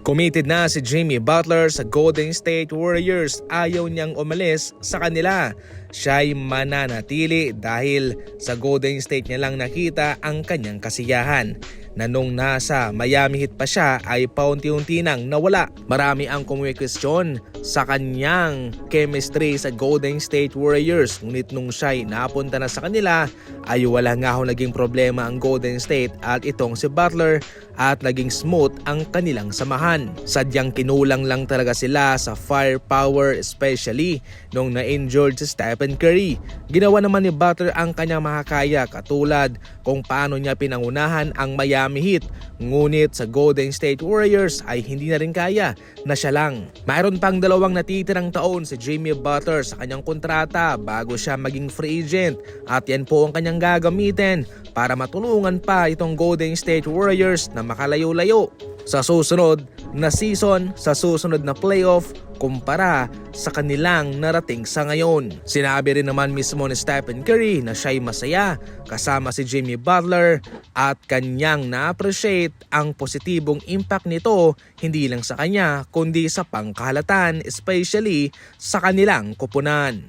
Committed na si Jimmy Butler sa Golden State Warriors, ayaw niyang umalis sa kanila. Siya'y mananatili dahil sa Golden State niya lang nakita ang kanyang kasiyahan, na nung nasa Miami Heat pa siya ay paunti-unti nang nawala. Marami ang kumwestiyon sa kanyang chemistry sa Golden State Warriors, ngunit nung siya'y napunta na sa kanila ay wala nga naging problema ang Golden State at itong si Butler, at naging smooth ang kanilang samahan. Sadyang kinulang lang talaga sila sa firepower, especially nung na-injured si Stephen Curry. Ginawa naman ni Butler ang kanyang makakaya, katulad kung paano niya pinangunahan ang Miami Heat, ngunit sa Golden State Warriors ay hindi na rin kaya na siya lang. Mayroon pang 2 natitirang taon si Jimmy Butler sa kanyang kontrata bago siya maging free agent, at yan po ang kanyang gagamitin para matulungan pa itong Golden State Warriors na makalayo-layo sa susunod na season, sa susunod na playoff, kumpara sa kanilang narating sa ngayon. Sinabi rin naman mismo ni Stephen Curry na siya'y masaya kasama si Jimmy Butler at kanyang na-appreciate ang positibong impact nito hindi lang sa kanya kundi sa pangkahalatan, especially sa kanilang koponan.